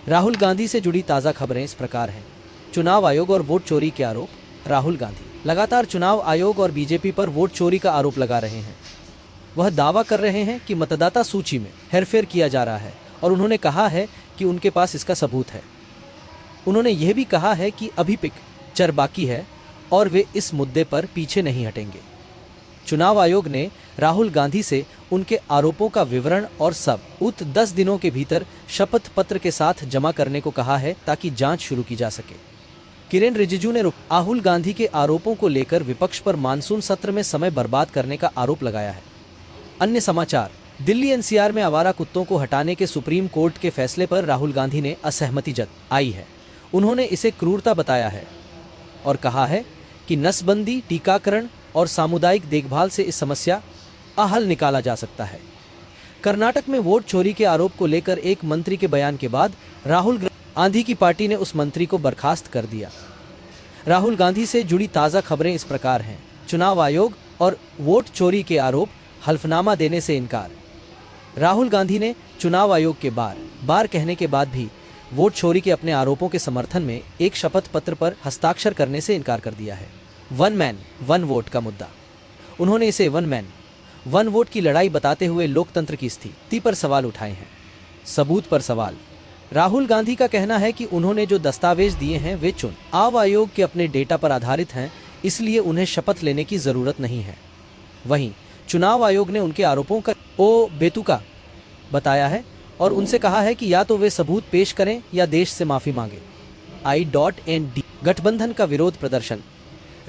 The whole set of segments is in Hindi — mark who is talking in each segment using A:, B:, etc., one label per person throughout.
A: राहुल गांधी से जुड़ी ताज़ा खबरें इस प्रकार हैं। चुनाव आयोग और वोट चोरी के आरोप। राहुल गांधी लगातार चुनाव आयोग और बीजेपी पर वोट चोरी का आरोप लगा रहे हैं। वह दावा कर रहे हैं कि मतदाता सूची में हेरफेर किया जा रहा है और उन्होंने कहा है कि उनके पास इसका सबूत है। उन्होंने यह भी कहा है कि अभी पिक्चर बाकी है और वे इस मुद्दे पर पीछे नहीं हटेंगे। चुनाव आयोग ने राहुल गांधी से उनके आरोपों का विवरण और सबूत 10 दिनों के भीतर शपथ पत्र के साथ जमा करने को कहा है ताकि जांच शुरू की जा सके। किरेन रिजिजू ने राहुल गांधी के आरोपों को लेकर विपक्ष पर मानसून सत्र में समय बर्बाद करने का आरोप लगाया है। अन्य समाचार। दिल्ली एनसीआर में आवारा कुत्तों को हटाने के सुप्रीम कोर्ट के फैसले पर राहुल गांधी ने असहमति जताई है। उन्होंने इसे क्रूरता बताया है और कहा है कि नसबंदी, टीकाकरण और सामुदायिक देखभाल से इस समस्या का हल निकाला जा सकता है। कर्नाटक में वोट चोरी के आरोप को लेकर एक मंत्री के बयान के बाद राहुल गांधी की पार्टी ने उस मंत्री को बर्खास्त कर दिया। राहुल गांधी से जुड़ी ताज़ा खबरें इस प्रकार हैं। चुनाव आयोग और वोट चोरी के आरोप, हल्फनामा देने से इनकार। राहुल गांधी ने चुनाव आयोग के बार कहने के बाद भी वोट चोरी के अपने आरोपों के समर्थन में एक शपथ पत्र पर हस्ताक्षर करने से इनकार कर दिया है। वन मैन वन वोट का मुद्दा। उन्होंने इसे वन मैन वन वोट की लड़ाई बताते हुए लोकतंत्र की स्थिति पर सवाल उठाए हैं। सबूत पर सवाल। राहुल गांधी का कहना है कि उन्होंने जो दस्तावेज दिए हैं वे चुनाव आयोग के अपने डेटा पर आधारित हैं, इसलिए उन्हें शपथ लेने की जरूरत नहीं है। वहीं चुनाव आयोग ने उनके आरोपों का बेतुका बताया है और उनसे कहा है कि या तो वे सबूत पेश करें या देश से माफी मांगे। I.ND गठबंधन का विरोध प्रदर्शन।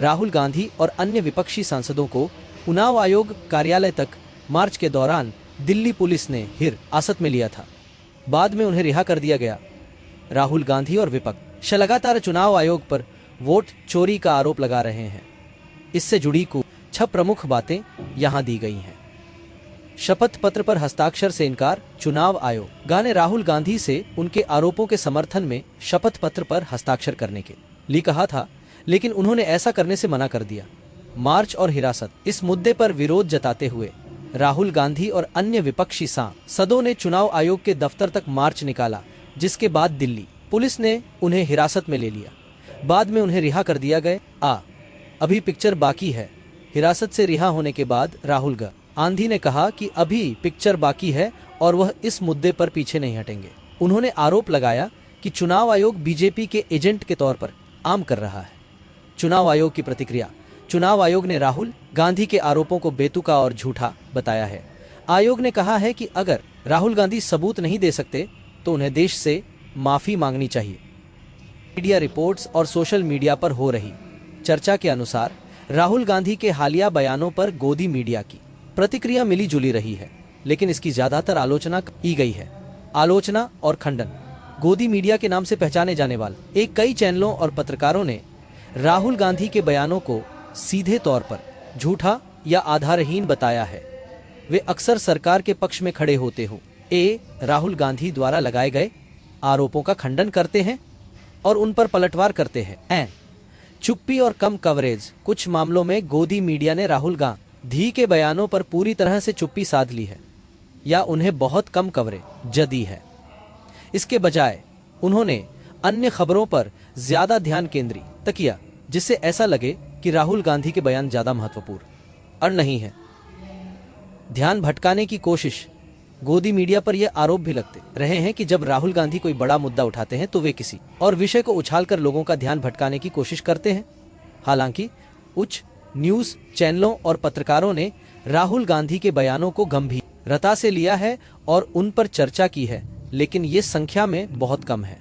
A: राहुल गांधी और अन्य विपक्षी सांसदों को चुनाव आयोग कार्यालय तक मार्च के दौरान दिल्ली पुलिस ने हिरासत में लिया था। बाद में उन्हें रिहा कर दिया गया। राहुल गांधी और विपक्ष लगातार चुनाव आयोग पर वोट चोरी का आरोप लगा रहे हैं। इससे जुड़ी कुछ प्रमुख बातें यहां दी गई हैं। शपथ पत्र पर हस्ताक्षर से इनकार। चुनाव आयोग ने राहुल गांधी से उनके आरोपों के समर्थन में शपथ पत्र पर हस्ताक्षर करने के लिए कहा था, लेकिन उन्होंने ऐसा करने से मना कर दिया। मार्च और हिरासत। इस मुद्दे पर विरोध जताते हुए राहुल गांधी और अन्य विपक्षी सांसदों ने चुनाव आयोग के दफ्तर तक मार्च निकाला, जिसके बाद दिल्ली पुलिस ने उन्हें हिरासत में ले लिया। बाद में उन्हें रिहा कर दिया गया। अभी पिक्चर बाकी है। हिरासत से रिहा होने के बाद राहुल गांधी ने कहा कि अभी पिक्चर बाकी है और वह इस मुद्दे पर पीछे नहीं हटेंगे। उन्होंने आरोप लगाया कि चुनाव आयोग बीजेपी के एजेंट के तौर पर काम कर रहा है। चुनाव आयोग की प्रतिक्रिया। चुनाव आयोग ने राहुल गांधी के आरोपों को बेतुका और झूठा बताया है। आयोग ने कहा है कि अगर राहुल गांधी सबूत नहीं दे सकते तो उन्हें देश से माफी मांगनी चाहिए। मीडिया रिपोर्ट्स और सोशल मीडिया पर हो रही चर्चा के अनुसार राहुल गांधी के हालिया बयानों पर गोदी मीडिया की प्रतिक्रिया मिली जुली रही है, लेकिन इसकी ज्यादातर आलोचना की गई है। आलोचना और खंडन। गोदी मीडिया के नाम से पहचाने जाने वाले कई चैनलों और पत्रकारों ने राहुल गांधी के बयानों को सीधे तौर पर झूठा या आधारहीन बताया है। वे अक्सर सरकार के पक्ष में खड़े होते हुए राहुल गांधी द्वारा लगाए गए आरोपों का खंडन करते हैं और उन पर पलटवार करते हैं। चुप्पी और कम कवरेज। कुछ मामलों में गोदी मीडिया ने राहुल गांधी के बयानों पर पूरी तरह से चुप्पी साध ली है या उन्हें बहुत कम कवरेज दी है। इसके बजाय उन्होंने अन्य खबरों पर ज्यादा ध्यान केंद्रित किया, जिससे ऐसा लगे कि राहुल गांधी के बयान ज्यादा महत्वपूर्ण और नहीं है। ध्यान भटकाने की कोशिश। गोदी मीडिया पर यह आरोप भी लगते रहे हैं कि जब राहुल गांधी कोई बड़ा मुद्दा उठाते हैं तो वे किसी और विषय को उछालकर लोगों का ध्यान भटकाने की कोशिश करते हैं। हालांकि उच्च न्यूज चैनलों और पत्रकारों ने राहुल गांधी के बयानों को गंभीरता से लिया है और उन पर चर्चा की है, लेकिन ये संख्या में बहुत कम है।